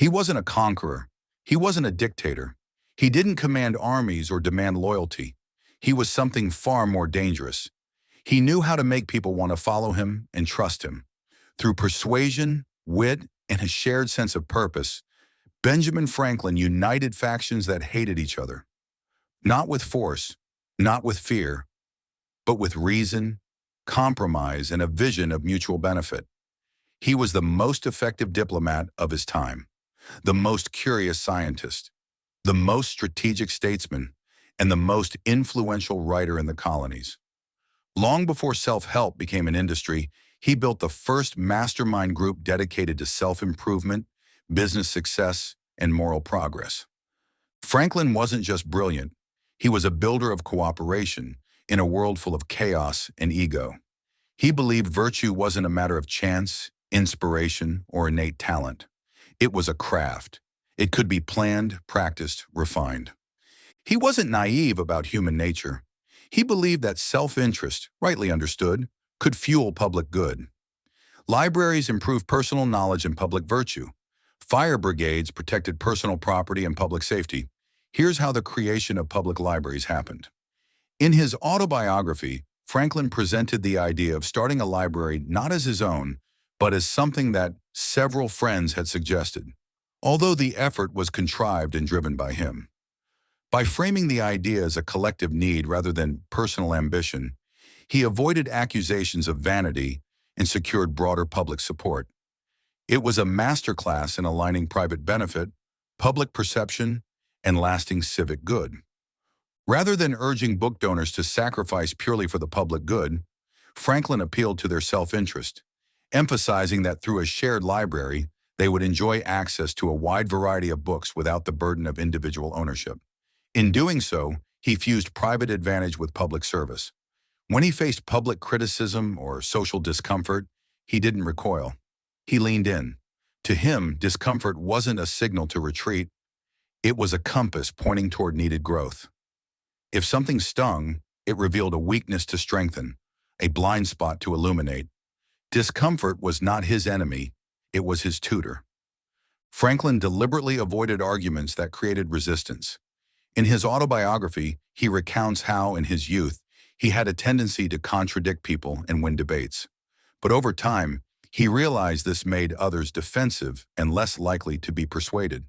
He wasn't a conqueror. He wasn't a dictator. He didn't command armies or demand loyalty. He was something far more dangerous. He knew how to make people want to follow him and trust him. Through persuasion, wit, and a shared sense of purpose, Benjamin Franklin united factions that hated each other. Not with force, not with fear, but with reason, compromise, and a vision of mutual benefit. He was the most effective diplomat of his time, the most curious scientist, the most strategic statesman, and the most influential writer in the colonies. Long before self-help became an industry, he built the first mastermind group dedicated to self-improvement, business success, and moral progress. Franklin wasn't just brilliant, he was a builder of cooperation in a world full of chaos and ego. He believed virtue wasn't a matter of chance, inspiration, or innate talent. It was a craft. It could be planned, practiced, refined. He wasn't naive about human nature. He believed that self-interest, rightly understood, could fuel public good. Libraries improved personal knowledge and public virtue. Fire brigades protected personal property and public safety. Here's how the creation of public libraries happened. In his autobiography, Franklin presented the idea of starting a library not as his own, but as something that several friends had suggested, although the effort was contrived and driven by him. By framing the idea as a collective need rather than personal ambition, he avoided accusations of vanity and secured broader public support. It was a masterclass in aligning private benefit, public perception, and lasting civic good. Rather than urging book donors to sacrifice purely for the public good, Franklin appealed to their self-interest, emphasizing that through a shared library, they would enjoy access to a wide variety of books without the burden of individual ownership. In doing so, he fused private advantage with public service. When he faced public criticism or social discomfort, he didn't recoil. He leaned in. To him, discomfort wasn't a signal to retreat. It was a compass pointing toward needed growth. If something stung, it revealed a weakness to strengthen, a blind spot to illuminate. Discomfort was not his enemy, it was his tutor. Franklin deliberately avoided arguments that created resistance. In his autobiography, he recounts how, in his youth, he had a tendency to contradict people and win debates. But over time, he realized this made others defensive and less likely to be persuaded.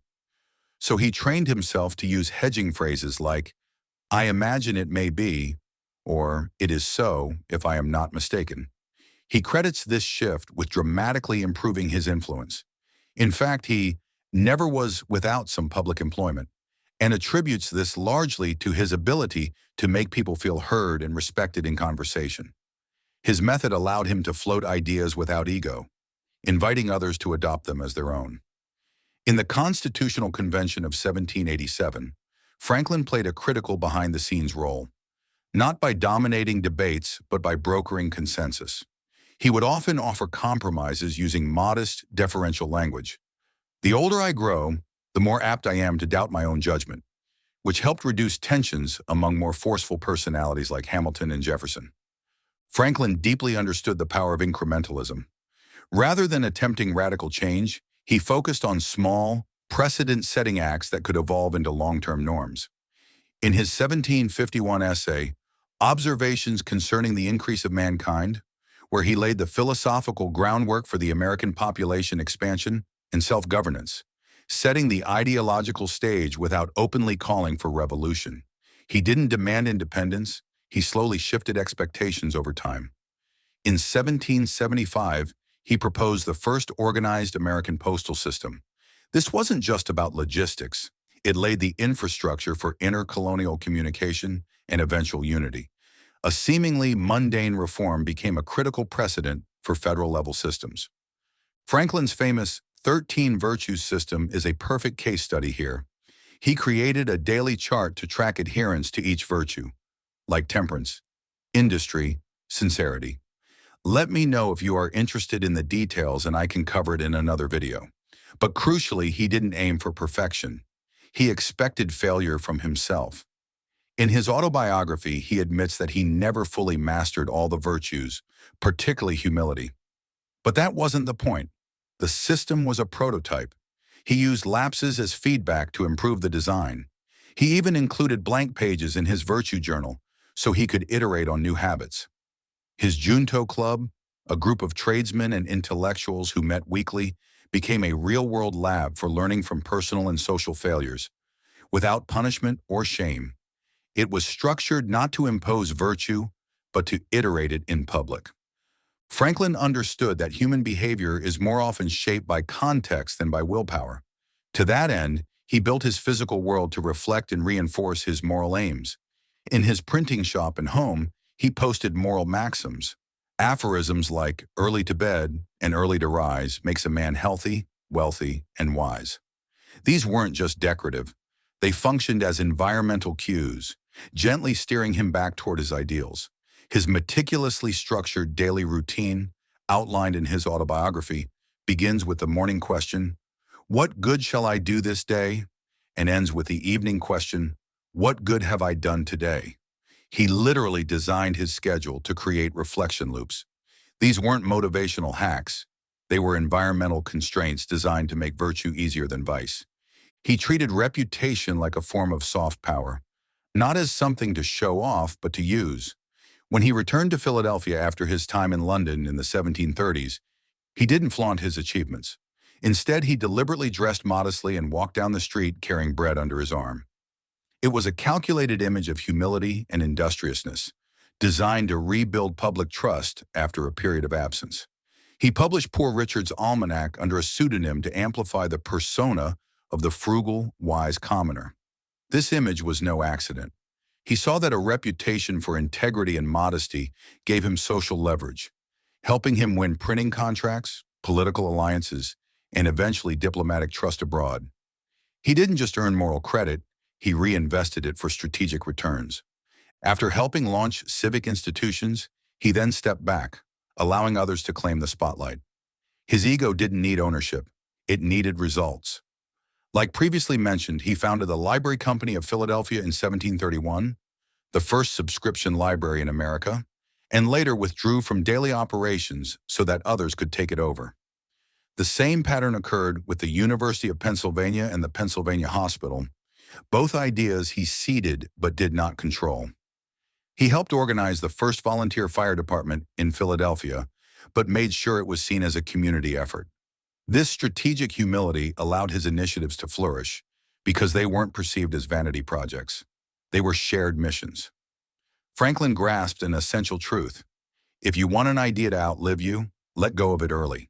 So he trained himself to use hedging phrases like, "I imagine it may be," or "it is so, if I am not mistaken." He credits this shift with dramatically improving his influence. In fact, he never was without some public employment, and attributes this largely to his ability to make people feel heard and respected in conversation. His method allowed him to float ideas without ego, inviting others to adopt them as their own. In the Constitutional Convention of 1787, Franklin played a critical behind-the-scenes role, not by dominating debates, but by brokering consensus. He would often offer compromises using modest, deferential language. "The older I grow, the more apt I am to doubt my own judgment," which helped reduce tensions among more forceful personalities like Hamilton and Jefferson. Franklin deeply understood the power of incrementalism. Rather than attempting radical change, he focused on small, precedent-setting acts that could evolve into long-term norms. In his 1751 essay, Observations Concerning the Increase of Mankind, where he laid the philosophical groundwork for the American population expansion and self-governance, setting the ideological stage without openly calling for revolution. He didn't demand independence, he slowly shifted expectations over time. In 1775, he proposed the first organized American postal system. This wasn't just about logistics. It laid the infrastructure for intercolonial communication and eventual unity. A seemingly mundane reform became a critical precedent for federal-level systems. Franklin's famous 13 Virtues system is a perfect case study here. He created a daily chart to track adherence to each virtue, like temperance, industry, sincerity. Let me know if you are interested in the details and I can cover it in another video. But crucially, he didn't aim for perfection. He expected failure from himself. In his autobiography, he admits that he never fully mastered all the virtues, particularly humility. But that wasn't the point. The system was a prototype. He used lapses as feedback to improve the design. He even included blank pages in his virtue journal so he could iterate on new habits. His Junto Club, a group of tradesmen and intellectuals who met weekly, became a real-world lab for learning from personal and social failures, without punishment or shame. It was structured not to impose virtue, but to iterate it in public. Franklin understood that human behavior is more often shaped by context than by willpower. To that end, he built his physical world to reflect and reinforce his moral aims. In his printing shop and home, he posted moral maxims. Aphorisms like early to bed and early to rise makes a man healthy, wealthy, and wise. These weren't just decorative. They functioned as environmental cues, gently steering him back toward his ideals. His meticulously structured daily routine, outlined in his autobiography, begins with the morning question, "What good shall I do this day?" and ends with the evening question, "What good have I done today?" He literally designed his schedule to create reflection loops. These weren't motivational hacks. They were environmental constraints designed to make virtue easier than vice. He treated reputation like a form of soft power, not as something to show off, but to use. When he returned to Philadelphia after his time in London in the 1730s, he didn't flaunt his achievements. Instead, he deliberately dressed modestly and walked down the street carrying bread under his arm. It was a calculated image of humility and industriousness, designed to rebuild public trust after a period of absence. He published Poor Richard's Almanac under a pseudonym to amplify the persona of the frugal, wise commoner. This image was no accident. He saw that a reputation for integrity and modesty gave him social leverage, helping him win printing contracts, political alliances, and eventually diplomatic trust abroad. He didn't just earn moral credit, he reinvested it for strategic returns. After helping launch civic institutions, he then stepped back, allowing others to claim the spotlight. His ego didn't need ownership, it needed results. Like previously mentioned, he founded the Library Company of Philadelphia in 1731, the first subscription library in America, and later withdrew from daily operations so that others could take it over. The same pattern occurred with the University of Pennsylvania and the Pennsylvania Hospital. Both ideas he seeded but did not control. He helped organize the first volunteer fire department in Philadelphia, but made sure it was seen as a community effort. This strategic humility allowed his initiatives to flourish because they weren't perceived as vanity projects. They were shared missions. Franklin grasped an essential truth. If you want an idea to outlive you, let go of it early.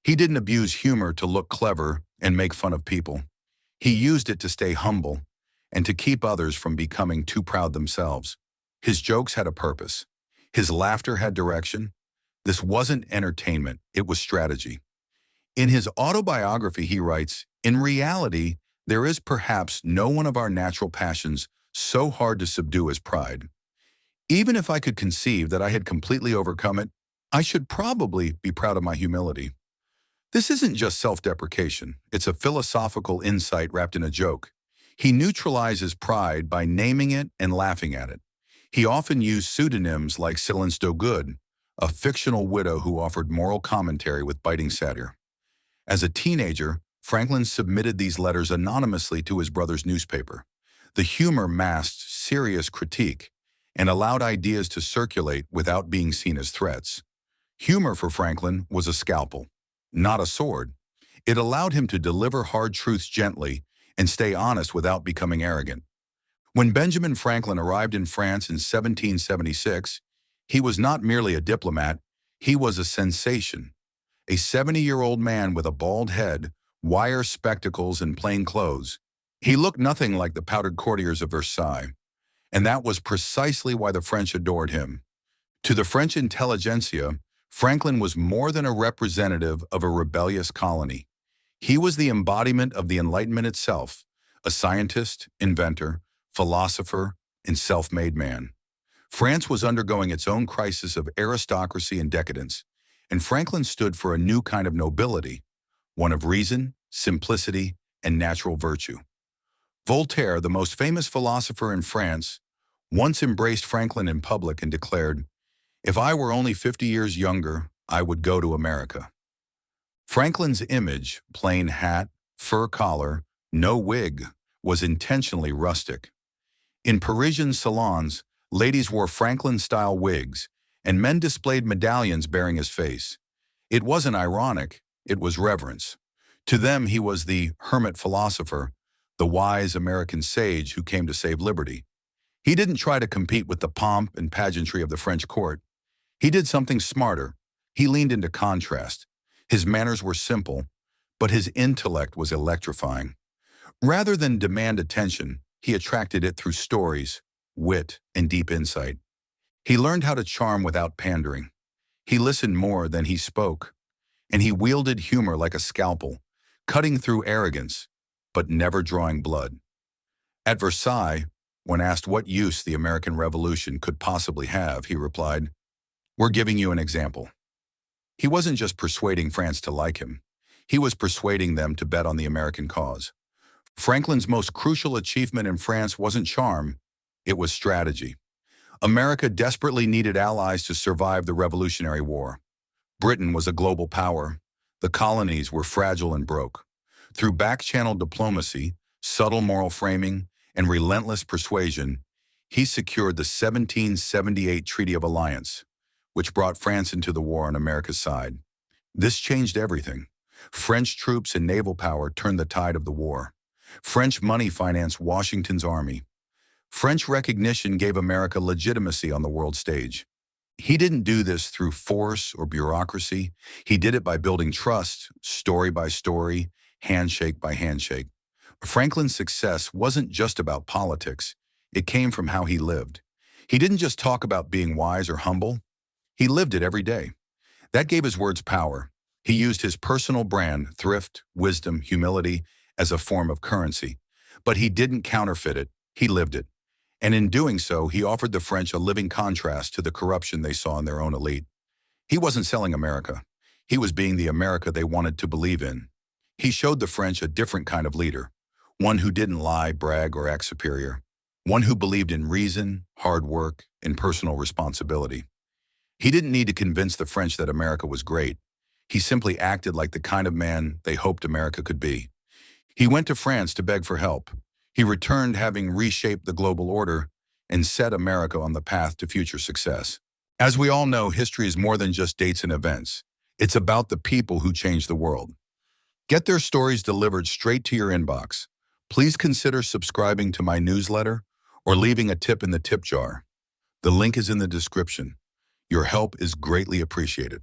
He didn't abuse humor to look clever and make fun of people. He used it to stay humble and to keep others from becoming too proud themselves. His jokes had a purpose. His laughter had direction. This wasn't entertainment, it was strategy. In his autobiography, he writes, "In reality, there is perhaps no one of our natural passions so hard to subdue as pride. Even if I could conceive that I had completely overcome it, I should probably be proud of my humility." This isn't just self-deprecation, it's a philosophical insight wrapped in a joke. He neutralizes pride by naming it and laughing at it. He often used pseudonyms like Silence Do Good, a fictional widow who offered moral commentary with biting satire. As a teenager, Franklin submitted these letters anonymously to his brother's newspaper. The humor masked serious critique and allowed ideas to circulate without being seen as threats. Humor for Franklin was a scalpel, not a sword. It allowed him to deliver hard truths gently and stay honest without becoming arrogant. When Benjamin Franklin arrived in France in 1776, he was not merely a diplomat, he was a sensation. A 70-year-old man with a bald head, wire spectacles, and plain clothes. He looked nothing like the powdered courtiers of Versailles, and that was precisely why the French adored him. To the French intelligentsia, Franklin was more than a representative of a rebellious colony. He was the embodiment of the Enlightenment itself, a scientist, inventor, philosopher, and self-made man. France was undergoing its own crisis of aristocracy and decadence, and Franklin stood for a new kind of nobility, one of reason, simplicity, and natural virtue. Voltaire, the most famous philosopher in France, once embraced Franklin in public and declared, "If I were only 50 years younger, I would go to America." Franklin's image, plain hat, fur collar, no wig, was intentionally rustic. In Parisian salons, ladies wore Franklin-style wigs, and men displayed medallions bearing his face. It wasn't ironic, it was reverence. To them, he was the hermit philosopher, the wise American sage who came to save liberty. He didn't try to compete with the pomp and pageantry of the French court. He did something smarter. He leaned into contrast. His manners were simple, but his intellect was electrifying. Rather than demand attention, he attracted it through stories, wit, and deep insight. He learned how to charm without pandering. He listened more than he spoke, and he wielded humor like a scalpel, cutting through arrogance, but never drawing blood. At Versailles, when asked what use the American Revolution could possibly have, he replied, "We're giving you an example." He wasn't just persuading France to like him. He was persuading them to bet on the American cause. Franklin's most crucial achievement in France wasn't charm, it was strategy. America desperately needed allies to survive the Revolutionary War. Britain was a global power. The colonies were fragile and broke. Through back-channel diplomacy, subtle moral framing, and relentless persuasion, he secured the 1778 Treaty of Alliance, which brought France into the war on America's side. This changed everything. French troops and naval power turned the tide of the war. French money financed Washington's army. French recognition gave America legitimacy on the world stage. He didn't do this through force or bureaucracy. He did it by building trust, story by story, handshake by handshake. Franklin's success wasn't just about politics. It came from how he lived. He didn't just talk about being wise or humble. He lived it every day. That gave his words power. He used his personal brand, thrift, wisdom, humility, as a form of currency. But he didn't counterfeit it. He lived it. And in doing so, he offered the French a living contrast to the corruption they saw in their own elite. He wasn't selling America. He was being the America they wanted to believe in. He showed the French a different kind of leader, one who didn't lie, brag, or act superior, one who believed in reason, hard work, and personal responsibility. He didn't need to convince the French that America was great. He simply acted like the kind of man they hoped America could be. He went to France to beg for help. He returned having reshaped the global order and set America on the path to future success. As we all know, history is more than just dates and events. It's about the people who changed the world. Get their stories delivered straight to your inbox. Please consider subscribing to my newsletter or leaving a tip in the tip jar. The link is in the description. Your help is greatly appreciated.